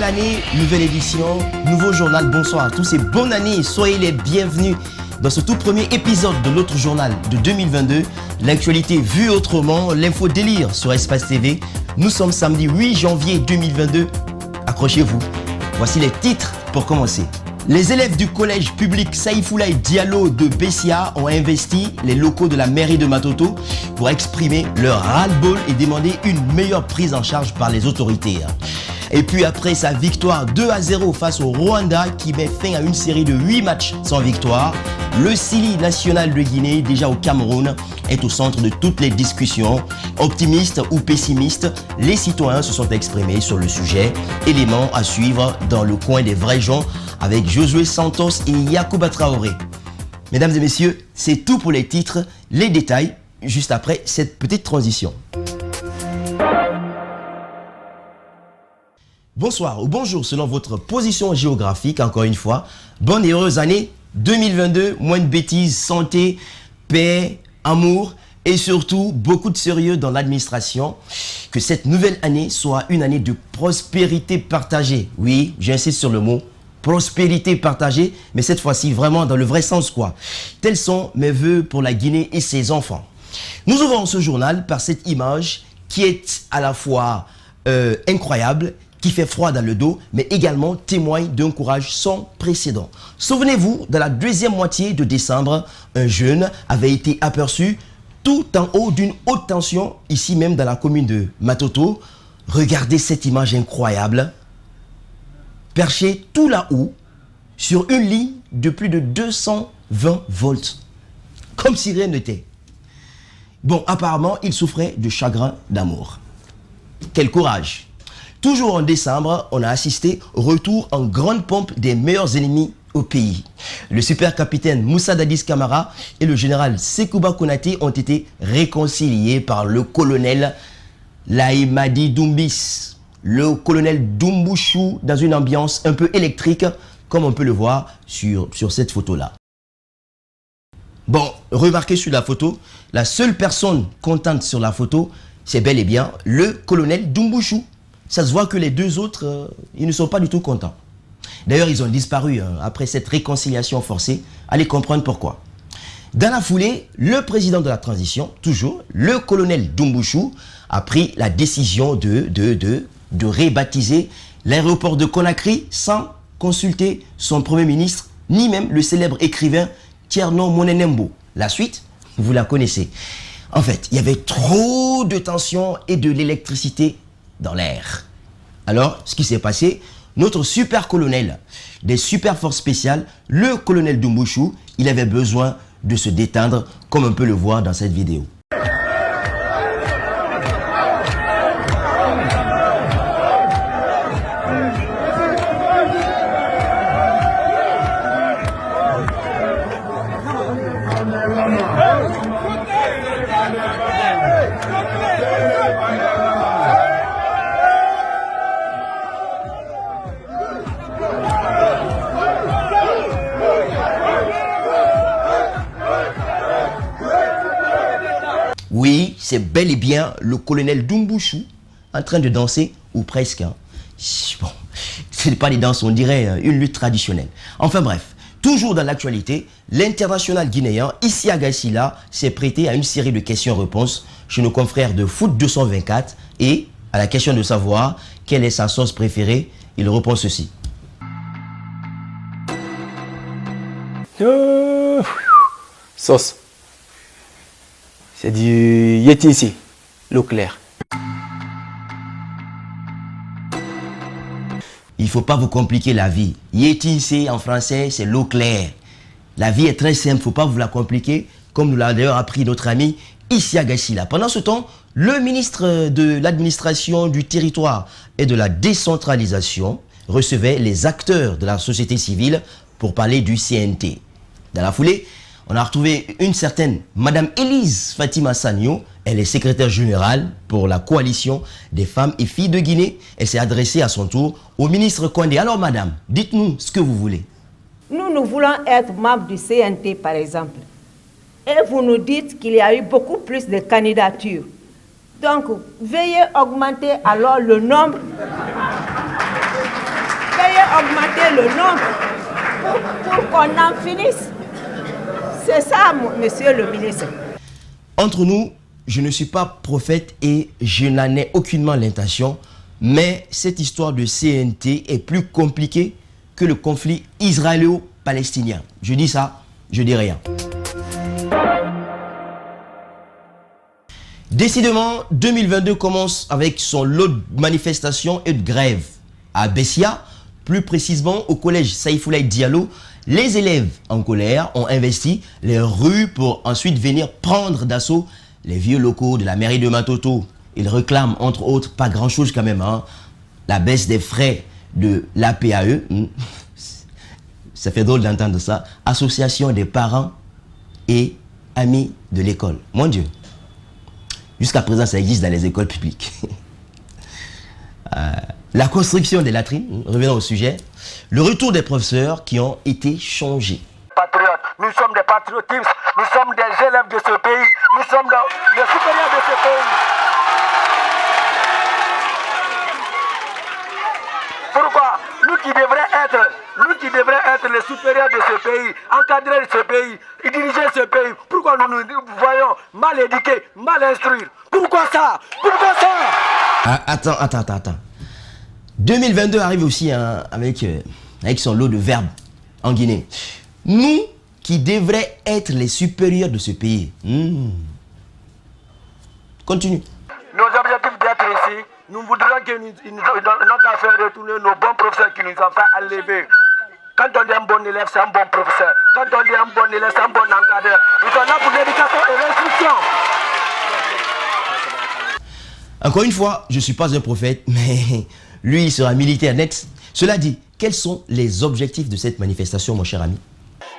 Nouvelle année, nouvelle édition, nouveau journal. Bonsoir à tous et bonne année. Soyez les bienvenus dans ce tout premier épisode de l'autre journal de 2022. L'actualité vue autrement, l'info délire sur Espace TV. Nous sommes samedi 8 janvier 2022. Accrochez-vous. Voici les titres pour commencer. Les élèves du collège public Saïfoulaye Diallo de Bessia ont investi les locaux de la mairie de Matoto pour exprimer leur ras-le-bol et demander une meilleure prise en charge par les autorités. Et puis après sa victoire 2-0 face au Rwanda qui met fin à une série de 8 matchs sans victoire, le Sili national de Guinée, déjà au Cameroun, est au centre de toutes les discussions. Optimistes ou pessimistes, les citoyens se sont exprimés sur le sujet. Éléments à suivre dans le coin des vrais gens avec Josué Santos et Yacouba Traoré. Mesdames et messieurs, c'est tout pour les titres. Les détails, juste après cette petite transition. Bonsoir ou bonjour selon votre position géographique, encore une fois. Bonne et heureuse année 2022, moins de bêtises, santé, paix, amour et surtout beaucoup de sérieux dans l'administration. Que cette nouvelle année soit une année de prospérité partagée. Oui, j'insiste sur le mot prospérité partagée, mais cette fois-ci vraiment dans le vrai sens quoi. Tels sont mes vœux pour la Guinée et ses enfants. Nous ouvrons ce journal par cette image qui est à la fois incroyable, qui fait froid dans le dos, mais également témoigne d'un courage sans précédent. Souvenez-vous, dans la deuxième moitié de décembre, un jeune avait été aperçu tout en haut d'une haute tension, ici même dans la commune de Matoto. Regardez cette image incroyable, perché tout là-haut, sur une ligne de plus de 220 volts, comme si rien n'était. Bon, apparemment, il souffrait de chagrin d'amour. Quel courage! Toujours en décembre, on a assisté au retour en grande pompe des meilleurs ennemis au pays. Le super capitaine Moussa Dadis Camara et le général Sekouba Konaté ont été réconciliés par le colonel Laïmadi Doumbis, le colonel Doumbouchou, dans une ambiance un peu électrique, comme on peut le voir sur cette photo-là. Bon, remarquez sur la photo, la seule personne contente sur la photo, c'est bel et bien le colonel Doumbouchou. Ça se voit que les deux autres, ils ne sont pas du tout contents. D'ailleurs, ils ont disparu après cette réconciliation forcée. Allez comprendre pourquoi. Dans la foulée, le président de la transition, toujours, le colonel Doumbouchou, a pris la décision de rebaptiser l'aéroport de Conakry sans consulter son premier ministre, ni même le célèbre écrivain Tierno Monenembo. La suite, vous la connaissez. En fait, il y avait trop de tension et de l'électricité dans l'air. Alors, ce qui s'est passé, notre super colonel des super forces spéciales, le colonel Doumbouchou, il avait besoin de se détendre, comme on peut le voir dans cette vidéo. Oui, c'est bel et bien le colonel Doumbouchou en train de danser, ou presque. Hein. Bon, ce n'est pas des danses, on dirait une lutte traditionnelle. Enfin bref, toujours dans l'actualité, l'international guinéen Isia Gassila s'est prêté à une série de questions-réponses chez nos confrères de Foot 224 et à la question de savoir quelle est sa sauce préférée, il répond ceci. Sauce. C'est du Yeti ici, l'eau claire. Il ne faut pas vous compliquer la vie. Yeti ici en français, c'est l'eau claire. La vie est très simple, il ne faut pas vous la compliquer, comme nous l'a d'ailleurs appris notre ami Isia Gassila. Pendant ce temps, le ministre de l'administration du territoire et de la décentralisation recevait les acteurs de la société civile pour parler du CNT. Dans la foulée, on a retrouvé une certaine Madame Élise Fatima Sagno. Elle est secrétaire générale pour la coalition des femmes et filles de Guinée. Elle s'est adressée à son tour au ministre Condé. Alors madame, dites-nous ce que vous voulez. Nous voulons être membres du CNT par exemple. Et vous nous dites qu'il y a eu beaucoup plus de candidatures. Donc, veuillez augmenter alors le nombre augmenter le nombre pour qu'on en finisse. C'est ça, monsieur le ministre. Entre nous, je ne suis pas prophète et je n'en ai aucunement l'intention, mais cette histoire de CNT est plus compliquée que le conflit israélo-palestinien. Je dis ça, je dis rien. Décidément, 2022 commence avec son lot de manifestations et de grèves. À Bessia, plus précisément au collège Saïfoulaye Diallo, les élèves en colère ont investi les rues pour ensuite venir prendre d'assaut les vieux locaux de la mairie de Matoto. Ils réclament entre autres pas grand chose quand même, hein, la baisse des frais de l'APAE. Ça fait drôle d'entendre ça. Association des parents et amis de l'école. Mon Dieu. Jusqu'à présent, ça existe dans les écoles publiques. La construction des latrines, revenons au sujet. Le retour des professeurs qui ont été changés. Patriotes, nous sommes des patriotistes, nous sommes des élèves de ce pays, nous sommes les supérieurs de ce pays. Pourquoi nous qui devrions être les supérieurs de ce pays, encadrer ce pays, diriger ce pays, pourquoi nous nous voyons mal éduqués, mal instruits? Pourquoi ça? Pourquoi ça? Ah, attends. 2022 arrive aussi hein, avec son lot de verbes en Guinée. Nous qui devrions être les supérieurs de ce pays. Continue. Nos objectifs d'être ici, nous voudrions que notre affaire retourner nos bons professeurs qui nous ont fait enlever. Quand on dit un bon élève, c'est un bon professeur. Quand on dit un bon élève, c'est un bon encadreur. Nous sommes là pour l'éducation et l'instruction. Encore une fois, je ne suis pas un prophète, mais lui, il sera militaire net. Cela dit, quels sont les objectifs de cette manifestation, mon cher ami?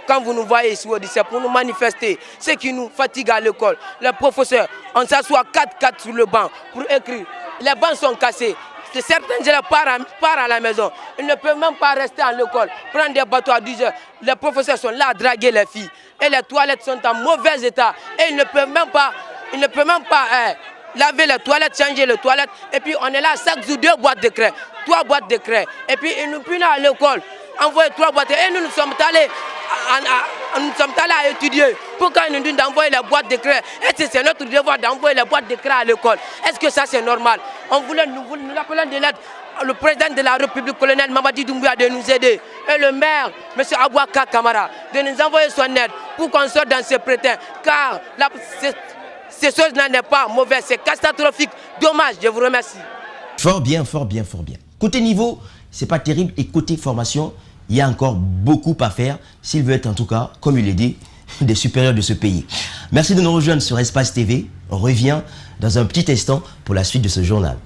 Quand vous nous voyez ici, c'est pour nous manifester. Ce qui nous fatigue à l'école, les professeurs, on s'assoit 4-4 sur le banc pour écrire. Les bancs sont cassés. Certains élèves partent à la maison. Ils ne peuvent même pas rester à l'école. Prendre des bateaux à 10 heures. Les professeurs sont là à draguer les filles. Et les toilettes sont en mauvais état. Et ils ne peuvent même pas, laver les toilettes, changer les toilettes. Et puis on est là chaque jour 2 boîtes de craie, 3 boîtes de craie. Et puis ils nous punissent à l'école. Envoyer 3 boîtes. Et nous sommes allés à étudier. Pourquoi ils nous disent d'envoyer les boîtes de craie? Est-ce que c'est notre devoir d'envoyer les boîtes de craie à l'école? Est-ce que ça c'est normal? Nous appelons de l'aide le président de la République, colonel Mamadi Doumbouya, de nous aider. Et le maire, M. Abouaka Kamara, de nous envoyer son aide pour qu'on sorte dans ce prétend. Car ces choses n'est pas mauvaises, c'est catastrophique. Dommage, je vous remercie. Fort bien. Côté niveau, c'est pas terrible. Et côté formation, il y a encore beaucoup à faire s'il veut être en tout cas, comme il est dit, des supérieurs de ce pays. Merci de nous rejoindre sur Espace TV. On revient dans un petit instant pour la suite de ce journal.